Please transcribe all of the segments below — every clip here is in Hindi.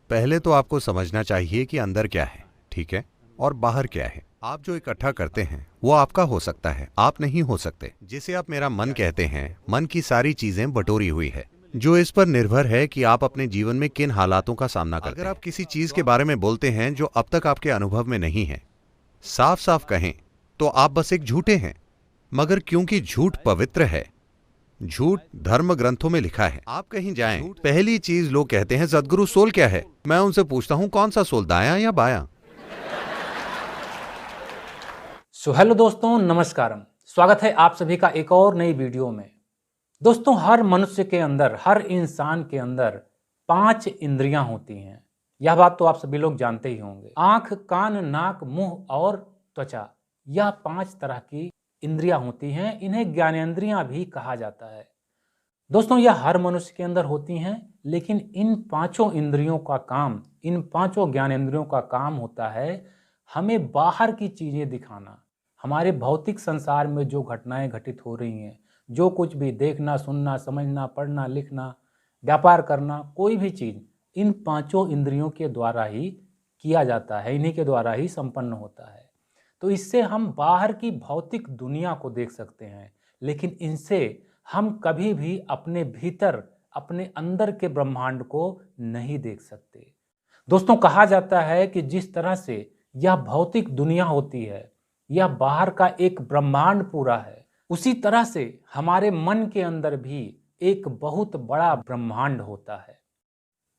पहले तो आपको समझना चाहिए कि अंदर क्या है, ठीक है, और बाहर क्या है। आप जो इकट्ठा करते हैं वो आपका हो सकता है, आप नहीं हो सकते। जिसे आप मेरा मन कहते हैं, मन की सारी चीजें बटोरी हुई है, जो इस पर निर्भर है कि आप अपने जीवन में किन हालातों का सामना करते हैं। अगर आप किसी चीज के बारे में बोलते हैं जो अब तक आपके अनुभव में नहीं है, साफ साफ कहें तो आप बस एक झूठे हैं। मगर क्योंकि झूठ पवित्र है, झूठ धर्म ग्रंथों में लिखा है। आप कहीं जाएं, पहली चीज लोग कहते हैं सदगुरु सोल क्या है। मैं उनसे पूछता हूं कौन सा सोल, दायां या बायां। हेलो दोस्तों, नमस्कारम। स्वागत है आप सभी का एक और नई वीडियो में। दोस्तों, हर मनुष्य के अंदर, हर इंसान के अंदर 5 इंद्रियां होती हैं। यह बात तो आप सभी लोग जानते ही होंगे। आंख, कान, नाक, मुंह और त्वचा, यह 5 तरह की इंद्रियां होती हैं। इन्हें ज्ञानेंद्रियां भी कहा जाता है। दोस्तों, यह हर मनुष्य के अंदर होती हैं, लेकिन इन पांचों इंद्रियों का काम, इन पांचों ज्ञानेंद्रियों का काम होता है हमें बाहर की चीजें दिखाना। हमारे भौतिक संसार में जो घटनाएं घटित हो रही हैं, जो कुछ भी देखना, सुनना, समझना, पढ़ना, लिखना, व्यापार करना, कोई भी चीज इन पांचों इंद्रियों के द्वारा ही किया जाता है, इन्हीं के द्वारा ही संपन्न होता है। तो इससे हम बाहर की भौतिक दुनिया को देख सकते हैं, लेकिन इनसे हम कभी भी अपने भीतर, अपने अंदर के ब्रह्मांड को नहीं देख सकते। दोस्तों, कहा जाता है कि जिस तरह से यह भौतिक दुनिया होती है, यह बाहर का एक ब्रह्मांड पूरा है, उसी तरह से हमारे मन के अंदर भी एक बहुत बड़ा ब्रह्मांड होता है।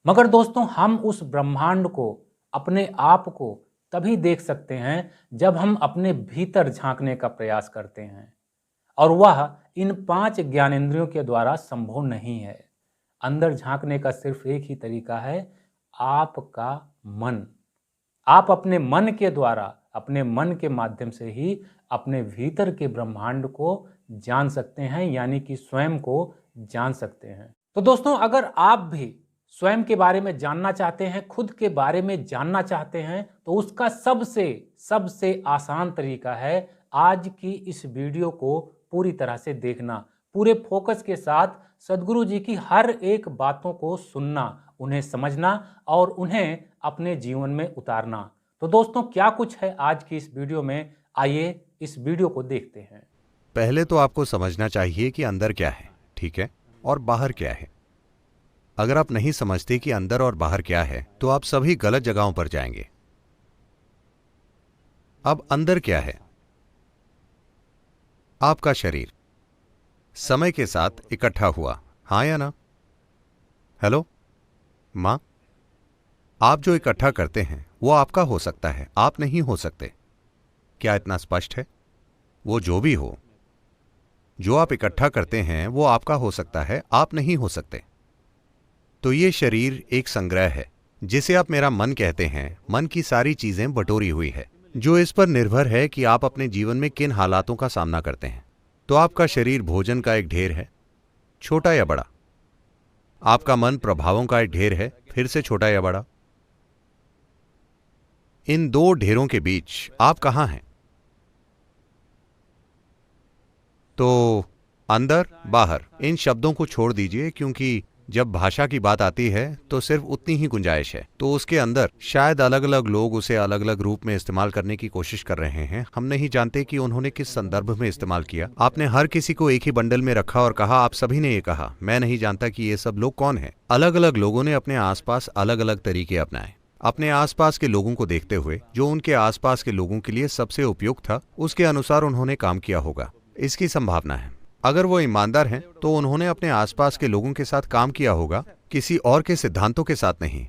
मगर दोस्तों, हम उस ब्रह्मांड को, अपने आप को तभी देख सकते हैं जब हम अपने भीतर झांकने का प्रयास करते हैं, और वह इन 5 ज्ञानेंद्रियों के द्वारा संभव नहीं है। अंदर झांकने का सिर्फ एक ही तरीका है, आपका मन। आप अपने मन के द्वारा, अपने मन के माध्यम से ही अपने भीतर के ब्रह्मांड को जान सकते हैं, यानी कि स्वयं को जान सकते हैं। तो दोस्तों, अगर आप भी स्वयं के बारे में जानना चाहते हैं, खुद के बारे में जानना चाहते हैं, तो उसका सबसे सबसे आसान तरीका है आज की इस वीडियो को पूरी तरह से देखना, पूरे फोकस के साथ सदगुरु जी की हर एक बातों को सुनना, उन्हें समझना और उन्हें अपने जीवन में उतारना। तो दोस्तों, क्या कुछ है आज की इस वीडियो में, आइए इस वीडियो को देखते हैं। पहले तो आपको समझना चाहिए कि अंदर क्या है, ठीक है, और बाहर क्या है। अगर आप नहीं समझते कि अंदर और बाहर क्या है, तो आप सभी गलत जगहों पर जाएंगे। अब अंदर क्या है? आपका शरीर समय के साथ इकट्ठा हुआ, हाँ या ना? हेलो मां, आप जो इकट्ठा करते हैं वो आपका हो सकता है, आप नहीं हो सकते। क्या इतना स्पष्ट है? वो जो भी हो, जो आप इकट्ठा करते हैं वो आपका हो सकता है, आप नहीं हो सकते। तो ये शरीर एक संग्रह है, जिसे आप मेरा मन कहते हैं। मन की सारी चीजें बटोरी हुई है, जो इस पर निर्भर है कि आप अपने जीवन में किन हालातों का सामना करते हैं। तो आपका शरीर भोजन का एक ढेर है, छोटा या बड़ा। आपका मन प्रभावों का एक ढेर है, फिर से छोटा या बड़ा। इन दो ढेरों के बीच आप कहां हैं? तो अंदर बाहर, इन शब्दों को छोड़ दीजिए, क्योंकि जब भाषा की बात आती है तो सिर्फ उतनी ही गुंजाइश है। तो उसके अंदर शायद अलग अलग लोग उसे अलग अलग रूप में इस्तेमाल करने की कोशिश कर रहे हैं। हम नहीं जानते कि उन्होंने किस संदर्भ में इस्तेमाल किया। आपने हर किसी को एक ही बंडल में रखा और कहा, आप सभी ने ये कहा। मैं नहीं जानता कि ये सब लोग कौन हैं। अलग अलग लोगों ने अपने आसपास अलग अलग तरीके अपनाए। अपने आसपास के लोगों को देखते हुए जो उनके आसपास के लोगों के लिए सबसे उपयुक्त था, उसके अनुसार उन्होंने काम किया होगा। इसकी संभावना है। अगर वो ईमानदार हैं तो उन्होंने अपने आसपास के लोगों के साथ काम किया होगा, किसी और के सिद्धांतों के साथ नहीं।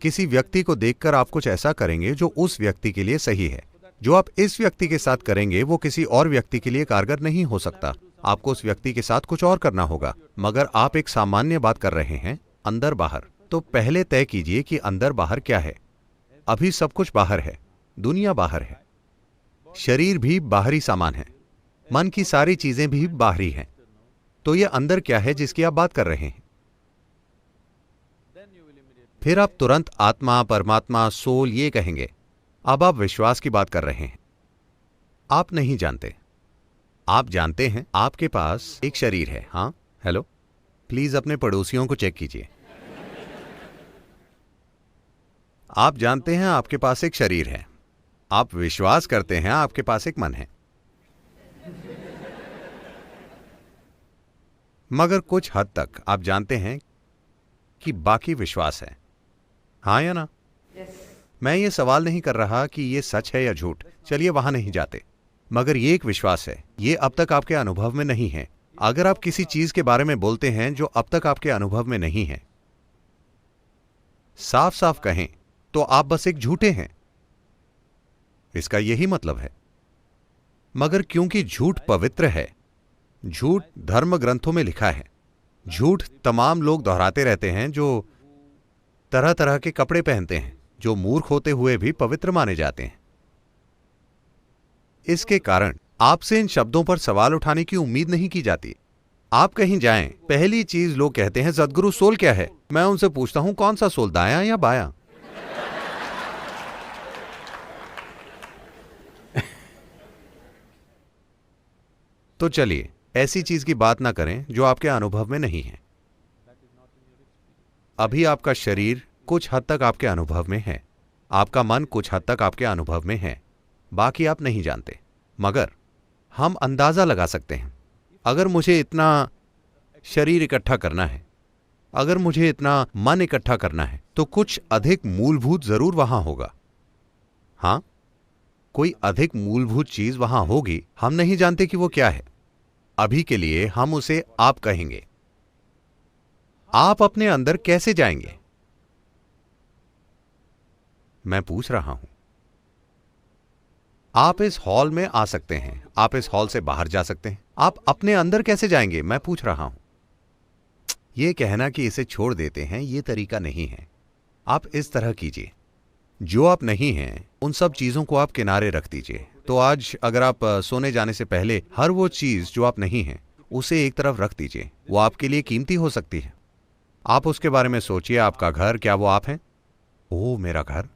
किसी व्यक्ति को देखकर आप कुछ ऐसा करेंगे जो उस व्यक्ति के लिए सही है। जो आप इस व्यक्ति के साथ करेंगे वो किसी और व्यक्ति के लिए कारगर नहीं हो सकता। आपको उस व्यक्ति के साथ कुछ और करना होगा। मगर आप एक सामान्य बात कर रहे हैं, अंदर बाहर। तो पहले तय कीजिए कि अंदर बाहर क्या है। अभी सब कुछ बाहर है, दुनिया बाहर है, शरीर भी बाहरी सामान है, मन की सारी चीजें भी बाहरी हैं। तो यह अंदर क्या है जिसकी आप बात कर रहे हैं? फिर आप तुरंत आत्मा, परमात्मा, सोल ये कहेंगे। अब आप विश्वास की बात कर रहे हैं। आप नहीं जानते। आप जानते हैं आपके पास एक शरीर है। हाँ, हेलो, प्लीज अपने पड़ोसियों को चेक कीजिए। आप जानते हैं आपके पास एक शरीर है, आप विश्वास करते हैं आपके पास एक मन है, मगर कुछ हद तक आप जानते हैं कि बाकी विश्वास है। हाँ या ना? मैं ये सवाल नहीं कर रहा कि ये सच है या झूठ, चलिए वहां नहीं जाते, मगर ये एक विश्वास है, ये अब तक आपके अनुभव में नहीं है। अगर आप किसी चीज के बारे में बोलते हैं जो अब तक आपके अनुभव में नहीं है, साफ साफ कहें तो आप बस एक झूठे हैं, इसका यही मतलब है। मगर क्योंकि झूठ पवित्र है, झूठ धर्म ग्रंथों में लिखा है, झूठ तमाम लोग दोहराते रहते हैं जो तरह तरह के कपड़े पहनते हैं, जो मूर्ख होते हुए भी पवित्र माने जाते हैं। इसके कारण आपसे इन शब्दों पर सवाल उठाने की उम्मीद नहीं की जाती। आप कहीं जाएं, पहली चीज लोग कहते हैं सदगुरु सोल क्या है? मैं उनसे पूछता हूं कौन सा सोल, दायां या बायां? तो चलिए ऐसी चीज की बात ना करें जो आपके अनुभव में नहीं है। अभी आपका शरीर कुछ हद तक आपके अनुभव में है, आपका मन कुछ हद तक आपके अनुभव में है, बाकी आप नहीं जानते। मगर हम अंदाजा लगा सकते हैं, अगर मुझे इतना शरीर इकट्ठा करना है, अगर मुझे इतना मन इकट्ठा करना है, तो कुछ अधिक मूलभूत जरूर वहां होगा। हां, कोई अधिक मूलभूत चीज वहां होगी, हम नहीं जानते कि वो क्या है। अभी के लिए हम उसे आप कहेंगे। आप अपने अंदर कैसे जाएंगे? मैं पूछ रहा हूं। आप इस हॉल में आ सकते हैं, आप इस हॉल से बाहर जा सकते हैं, आप अपने अंदर कैसे जाएंगे? मैं पूछ रहा हूं। यह कहना कि इसे छोड़ देते हैं, यह तरीका नहीं है। आप इस तरह कीजिए, जो आप नहीं हैं उन सब चीजों को आप किनारे रख दीजिए। तो आज अगर आप सोने जाने से पहले हर वो चीज जो आप नहीं हैं उसे एक तरफ रख दीजिए। वो आपके लिए कीमती हो सकती है। आप उसके बारे में सोचिए। आपका घर, क्या वो आप हैं? ओह, मेरा घर,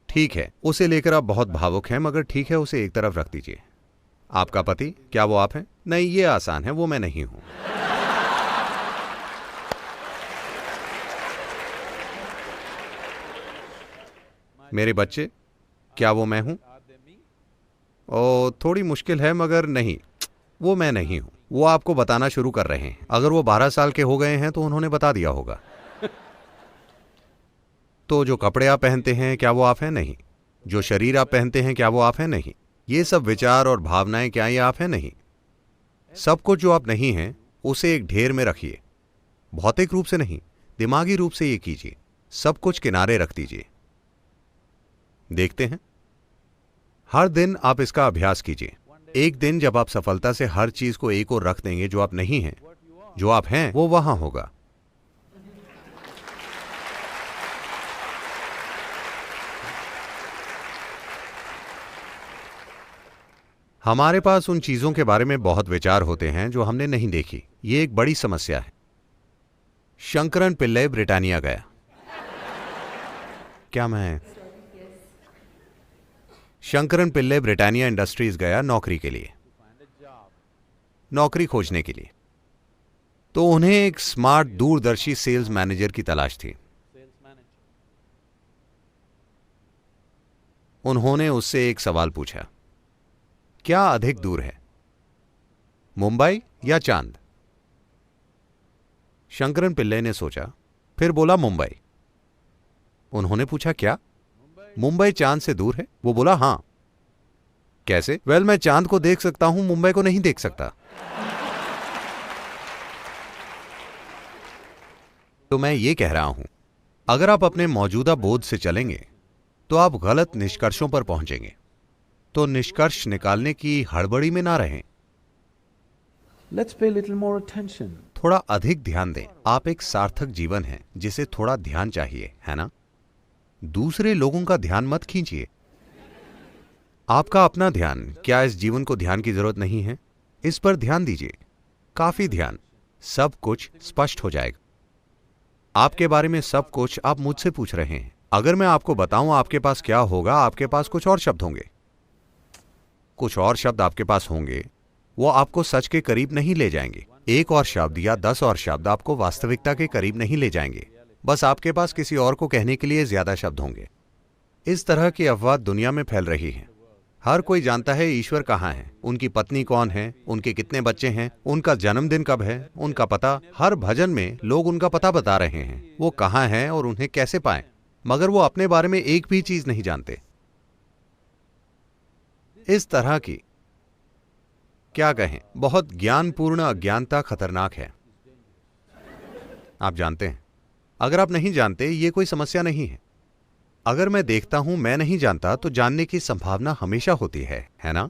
ठीक है, उसे लेकर आप बहुत भावुक हैं, मगर ठीक है, उसे एक तरफ रख दीजिए। आपका पति, क्या वो आप हैं? नहीं, ये आसान है, वो मैं नहीं हूं। मेरे बच्चे, क्या वो मैं हूं? ओ, थोड़ी मुश्किल है, मगर नहीं, वो मैं नहीं हूं। वो आपको बताना शुरू कर रहे हैं। अगर वो 12 साल के हो गए हैं तो उन्होंने बता दिया होगा। तो जो कपड़े आप पहनते हैं, क्या वो आप हैं? नहीं। जो शरीर आप पहनते हैं, क्या वो आप हैं? नहीं। ये सब विचार और भावनाएं, क्या ये आप हैं? नहीं। सब कुछ जो आप नहीं हैं उसे एक ढेर में रखिए। भौतिक रूप से नहीं, दिमागी रूप से ये कीजिए। सब कुछ किनारे रख दीजिए। देखते हैं, हर दिन आप इसका अभ्यास कीजिए। एक दिन जब आप सफलता से हर चीज को एक ओर रख देंगे, जो आप नहीं हैं, जो आप हैं वो वहां होगा। हमारे पास उन चीजों के बारे में बहुत विचार होते हैं जो हमने नहीं देखी। ये एक बड़ी समस्या है। शंकरन पिल्लई ब्रिटानिया गया। क्या मैं शंकरन पिल्लई ब्रिटानिया इंडस्ट्रीज गया नौकरी के लिए, नौकरी खोजने के लिए। तो उन्हें एक स्मार्ट दूरदर्शी सेल्स मैनेजर की तलाश थी। उन्होंने उससे एक सवाल पूछा, क्या अधिक दूर है, मुंबई या चांद? शंकरन पिल्लई ने सोचा, फिर बोला मुंबई। उन्होंने पूछा, क्या मुंबई चांद से दूर है? वो बोला, हां। कैसे? वेल, मैं चांद को देख सकता हूं, मुंबई को नहीं देख सकता। तो मैं ये कह रहा हूं, अगर आप अपने मौजूदा बोध से चलेंगे तो आप गलत निष्कर्षों पर पहुंचेंगे। तो निष्कर्ष निकालने की हड़बड़ी में ना रहें। Let's pay a little more attention. थोड़ा अधिक ध्यान दें। आप एक सार्थक जीवन है जिसे थोड़ा ध्यान चाहिए, है ना? दूसरे लोगों का ध्यान मत खींचिए। आपका अपना ध्यान, क्या इस जीवन को ध्यान की जरूरत नहीं है? इस पर ध्यान दीजिए, काफी ध्यान। सब कुछ स्पष्ट हो जाएगा। आपके बारे में सब कुछ आप मुझसे पूछ रहे हैं। अगर मैं आपको बताऊं आपके पास क्या होगा, आपके पास कुछ और शब्द होंगे, कुछ और शब्द आपके पास होंगे, वो आपको सच के करीब नहीं ले जाएंगे। एक और शब्द या 10 और शब्द आपको वास्तविकता के करीब नहीं ले जाएंगे। बस आपके पास किसी और को कहने के लिए ज्यादा शब्द होंगे। इस तरह की अफवाह दुनिया में फैल रही है। हर कोई जानता है ईश्वर कहाँ है, उनकी पत्नी कौन है, उनके कितने बच्चे हैं, उनका जन्मदिन कब है, उनका पता। हर भजन में लोग उनका पता बता रहे हैं, वो कहाँ हैं और उन्हें कैसे पाएं, मगर वो अपने बारे में एक भी चीज नहीं जानते। इस तरह की, क्या कहें, बहुत ज्ञानपूर्ण अज्ञानता खतरनाक है। आप जानते हैं, अगर आप नहीं जानते ये कोई समस्या नहीं है। अगर मैं देखता हूं मैं नहीं जानता तो जानने की संभावना हमेशा होती है ना?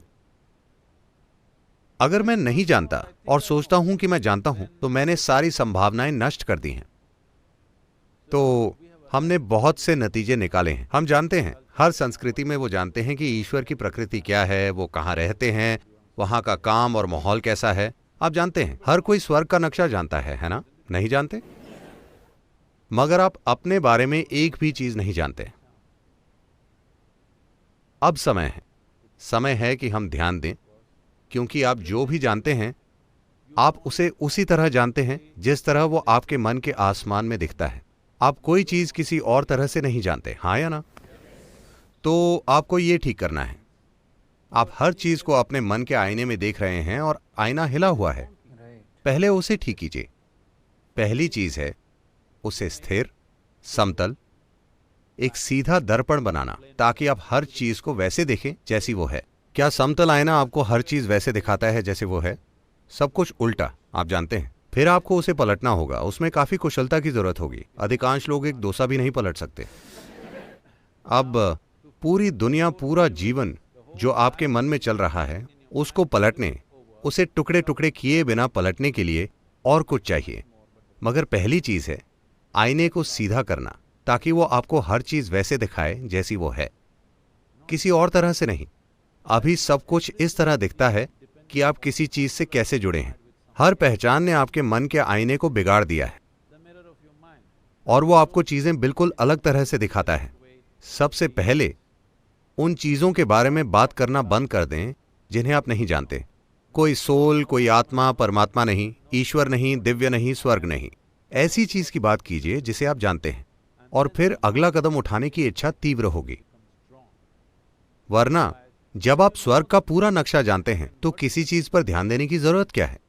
अगर मैं नहीं जानता और सोचता हूं कि मैं जानता हूं तो मैंने सारी संभावनाएं नष्ट कर दी हैं। तो हमने बहुत से नतीजे निकाले हैं। हम जानते हैं, हर संस्कृति में वो जानते हैं कि ईश्वर की प्रकृति क्या है, वो कहां रहते हैं, वहां का काम और माहौल कैसा है। आप जानते हैं, हर कोई स्वर्ग का नक्शा जानता है ना? नहीं जानते? मगर आप अपने बारे में एक भी चीज नहीं जानते। अब समय है कि हम ध्यान दें, क्योंकि आप जो भी जानते हैं आप उसे उसी तरह जानते हैं जिस तरह वो आपके मन के आसमान में दिखता है। आप कोई चीज किसी और तरह से नहीं जानते, हाँ या ना? तो आपको ये ठीक करना है। आप हर चीज को अपने मन के आईने में देख रहे हैं और आईना हिला हुआ है। पहले उसे ठीक कीजिए। पहली चीज है उसे स्थिर, समतल, एक सीधा दर्पण बनाना, ताकि आप हर चीज को वैसे देखें जैसी वो है। क्या समतल आईना आपको हर चीज वैसे दिखाता है जैसे वो है? सब कुछ उल्टा, आप जानते हैं। फिर आपको उसे पलटना होगा, उसमें काफी कुशलता की जरूरत होगी। अधिकांश लोग एक डोसा भी नहीं पलट सकते। अब पूरी दुनिया, पूरा जीवन जो आपके मन में चल रहा है, उसको पलटने, उसे टुकड़े टुकड़े किए बिना पलटने के लिए और कुछ चाहिए। मगर पहली चीज है आईने को सीधा करना, ताकि वो आपको हर चीज वैसे दिखाए जैसी वो है, किसी और तरह से नहीं। अभी सब कुछ इस तरह दिखता है कि आप किसी चीज से कैसे जुड़े हैं। हर पहचान ने आपके मन के आईने को बिगाड़ दिया है और वो आपको चीजें बिल्कुल अलग तरह से दिखाता है। सबसे पहले उन चीजों के बारे में बात करना बंद कर दें जिन्हें आप नहीं जानते। कोई सोल, कोई आत्मा, परमात्मा नहीं, ईश्वर नहीं, दिव्य नहीं, स्वर्ग नहीं। ऐसी चीज की बात कीजिए जिसे आप जानते हैं, और फिर अगला कदम उठाने की इच्छा तीव्र होगी। वरना जब आप स्वर्ग का पूरा नक्शा जानते हैं तो किसी चीज पर ध्यान देने की जरूरत क्या है?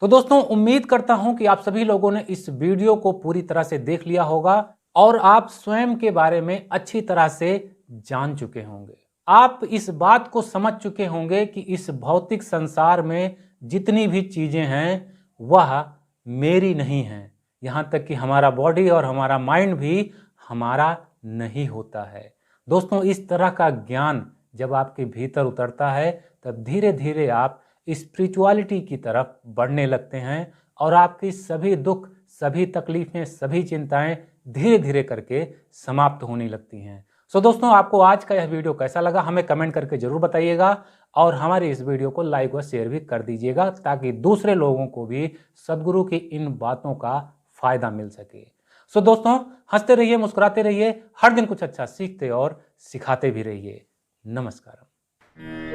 तो दोस्तों, उम्मीद करता हूं कि आप सभी लोगों ने इस वीडियो को पूरी तरह से देख लिया होगा और आप स्वयं के बारे में अच्छी तरह से जान चुके होंगे। आप इस बात को समझ चुके होंगे कि इस भौतिक संसार में जितनी भी चीजें हैं वह मेरी नहीं है। यहां तक कि हमारा बॉडी और हमारा माइंड भी हमारा नहीं होता है। दोस्तों, इस तरह का ज्ञान जब आपके भीतर उतरता है तब धीरे धीरे आप स्पिरिचुअलिटी की तरफ बढ़ने लगते हैं और आपकी सभी दुख, सभी तकलीफें, सभी चिंताएं धीरे धीरे करके समाप्त होने लगती हैं। सो दोस्तों, आपको आज का यह वीडियो कैसा लगा हमें कमेंट करके जरूर बताइएगा और हमारे इस वीडियो को लाइक व शेयर भी कर दीजिएगा, ताकि दूसरे लोगों को भी सदगुरु की इन बातों का फायदा मिल सके। सो दोस्तों, हंसते रहिए, मुस्कुराते रहिए, हर दिन कुछ अच्छा सीखते और सिखाते भी रहिए। नमस्कार।